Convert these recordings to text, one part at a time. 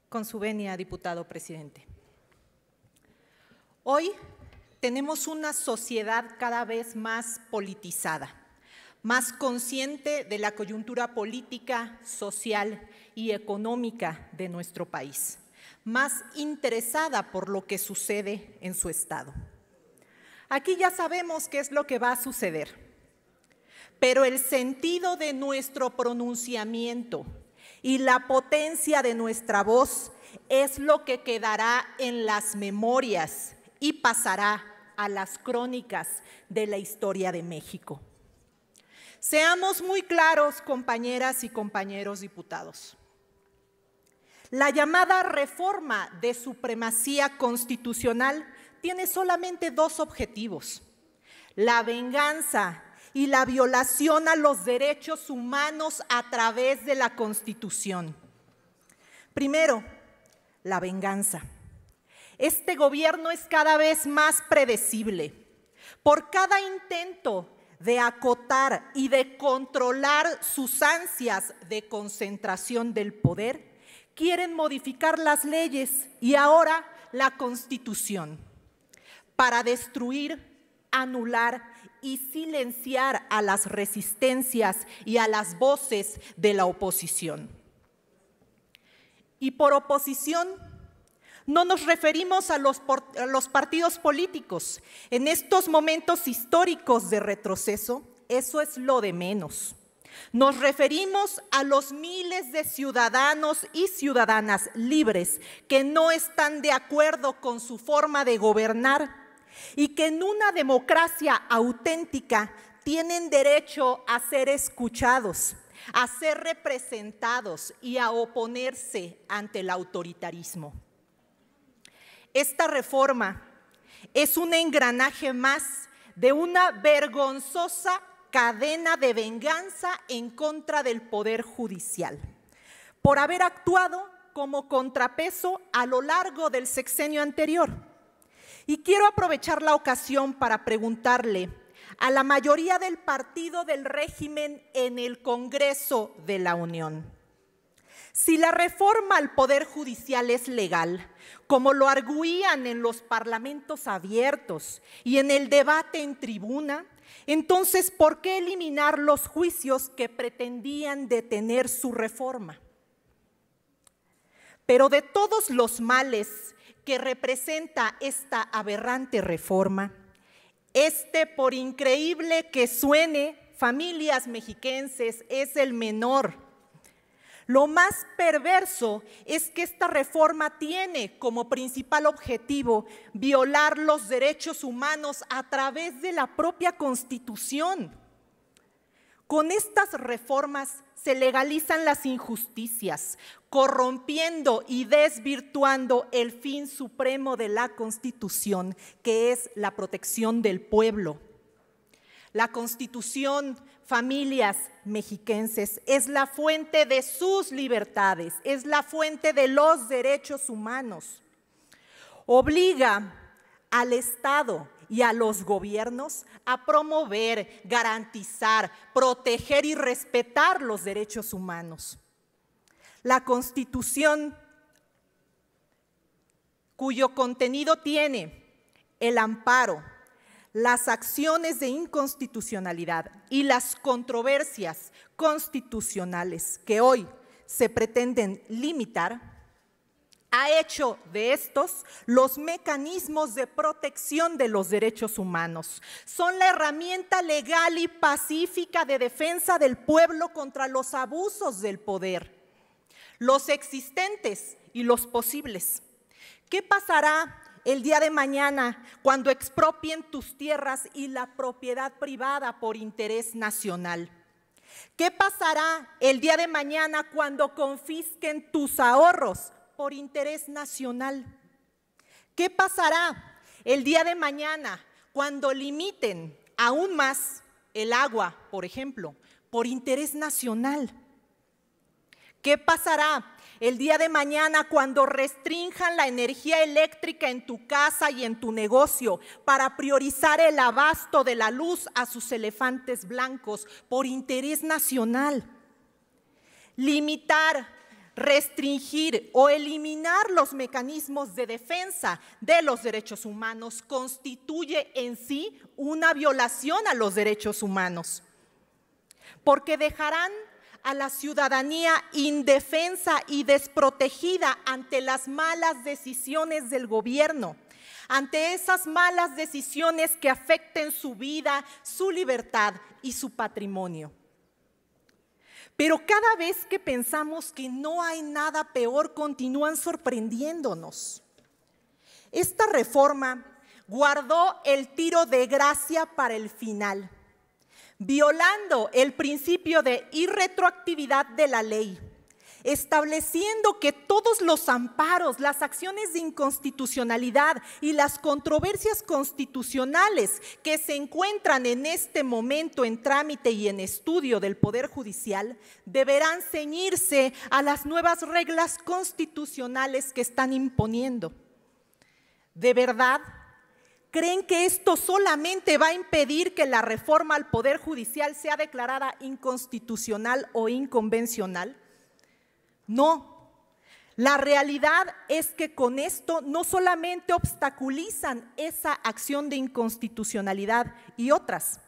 Con su venia, diputado presidente. Hoy tenemos una sociedad cada vez más politizada, más consciente de la coyuntura política, social y económica de nuestro país, más interesada por lo que sucede en su estado. Aquí ya sabemos qué es lo que va a suceder, pero el sentido de nuestro pronunciamiento y la potencia de nuestra voz es lo que quedará en las memorias y pasará a las crónicas de la historia de México. Seamos muy claros, compañeras y compañeros diputados. La llamada reforma de supremacía constitucional tiene solamente dos objetivos: la venganza y la violación a los derechos humanos a través de la Constitución. Primero, la venganza. Este gobierno es cada vez más predecible. Por cada intento de acotar y de controlar sus ansias de concentración del poder, quieren modificar las leyes y ahora la Constitución para destruir, anular y silenciar a las resistencias y a las voces de la oposición. Y por oposición no nos referimos a los partidos políticos. En estos momentos históricos de retroceso, eso es lo de menos. Nos referimos a los miles de ciudadanos y ciudadanas libres que no están de acuerdo con su forma de gobernar y que en una democracia auténtica tienen derecho a ser escuchados, a ser representados y a oponerse ante el autoritarismo. Esta reforma es un engranaje más de una vergonzosa cadena de venganza en contra del Poder Judicial, por haber actuado como contrapeso a lo largo del sexenio anterior. Y quiero aprovechar la ocasión para preguntarle a la mayoría del partido del régimen en el Congreso de la Unión: si la reforma al Poder Judicial es legal, como lo arguían en los parlamentos abiertos y en el debate en tribuna, entonces, ¿por qué eliminar los juicios que pretendían detener su reforma? Pero de todos los males que representa esta aberrante reforma, por increíble que suene, familias mexiquenses, es el menor. Lo más perverso es que esta reforma tiene como principal objetivo violar los derechos humanos a través de la propia Constitución. Con estas reformas se legalizan las injusticias, corrompiendo y desvirtuando el fin supremo de la Constitución, que es la protección del pueblo. La Constitución, familias mexiquenses, es la fuente de sus libertades, es la fuente de los derechos humanos. Obliga al Estado y a los gobiernos a promover, garantizar, proteger y respetar los derechos humanos. La Constitución, cuyo contenido tiene el amparo, las acciones de inconstitucionalidad y las controversias constitucionales que hoy se pretenden limitar, ha hecho de estos los mecanismos de protección de los derechos humanos. Son la herramienta legal y pacífica de defensa del pueblo contra los abusos del poder, los existentes y los posibles. ¿Qué pasará el día de mañana cuando expropien tus tierras y la propiedad privada por interés nacional? ¿Qué pasará el día de mañana cuando confisquen tus ahorros por interés nacional? ¿Qué pasará el día de mañana cuando limiten aún más el agua, por ejemplo, por interés nacional? ¿Qué pasará el día de mañana cuando restrinjan la energía eléctrica en tu casa y en tu negocio para priorizar el abasto de la luz a sus elefantes blancos por interés nacional? Limitar, restringir o eliminar los mecanismos de defensa de los derechos humanos constituye en sí una violación a los derechos humanos, porque dejarán a la ciudadanía indefensa y desprotegida ante las malas decisiones del gobierno, ante esas malas decisiones que afecten su vida, su libertad y su patrimonio. Pero cada vez que pensamos que no hay nada peor, continúan sorprendiéndonos. Esta reforma guardó el tiro de gracia para el final, violando el principio de irretroactividad de la ley, estableciendo que todos los amparos, las acciones de inconstitucionalidad y las controversias constitucionales que se encuentran en este momento en trámite y en estudio del Poder Judicial deberán ceñirse a las nuevas reglas constitucionales que están imponiendo. ¿De verdad creen que esto solamente va a impedir que la reforma al Poder Judicial sea declarada inconstitucional o inconvencional? No, la realidad es que con esto no solamente obstaculizan esa acción de inconstitucionalidad y otras,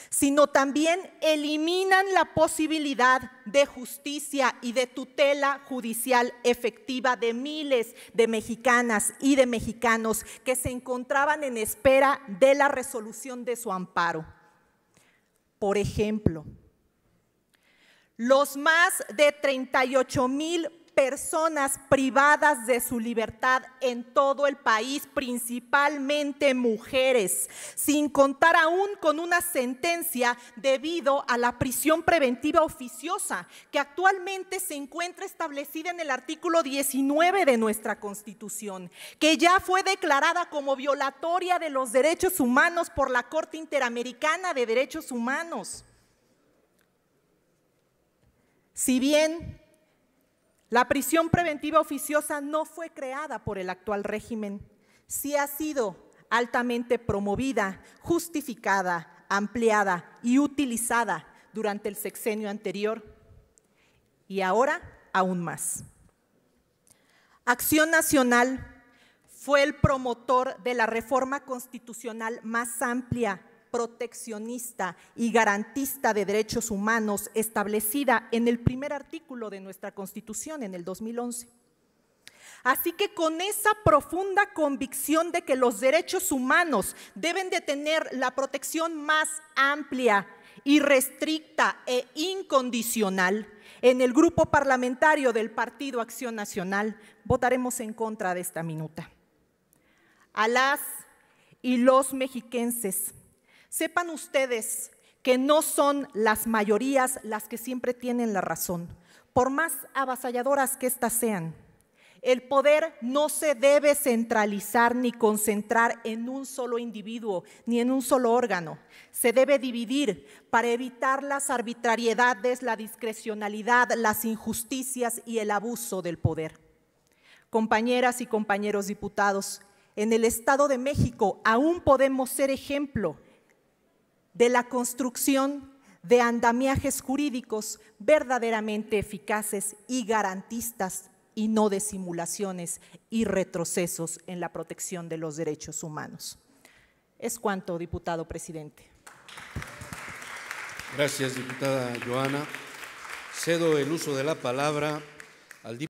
sino también eliminan la posibilidad de justicia y de tutela judicial efectiva de miles de mexicanas y de mexicanos que se encontraban en espera de la resolución de su amparo. Por ejemplo, los más de 38,000 personas privadas de su libertad en todo el país, principalmente mujeres, sin contar aún con una sentencia debido a la prisión preventiva oficiosa, que actualmente se encuentra establecida en el artículo 19 de nuestra Constitución, que ya fue declarada como violatoria de los derechos humanos por la Corte Interamericana de Derechos Humanos. Si bien la prisión preventiva oficiosa no fue creada por el actual régimen, sí ha sido altamente promovida, justificada, ampliada y utilizada durante el sexenio anterior y ahora aún más. Acción Nacional fue el promotor de la reforma constitucional más amplia, proteccionista y garantista de derechos humanos establecida en el primer artículo de nuestra Constitución en el 2011. Así que con esa profunda convicción de que los derechos humanos deben de tener la protección más amplia, irrestricta e incondicional, en el grupo parlamentario del Partido Acción Nacional votaremos en contra de esta minuta. A las y los mexiquenses, sepan ustedes que no son las mayorías las que siempre tienen la razón, por más avasalladoras que éstas sean. El poder no se debe centralizar ni concentrar en un solo individuo ni en un solo órgano. Se debe dividir para evitar las arbitrariedades, la discrecionalidad, las injusticias y el abuso del poder. Compañeras y compañeros diputados, en el Estado de México aún podemos ser ejemplo de la construcción de andamiajes jurídicos verdaderamente eficaces y garantistas y no de simulaciones y retrocesos en la protección de los derechos humanos. Es cuanto, diputado presidente. Gracias, diputada Joana. Cedo el uso de la palabra al diputado.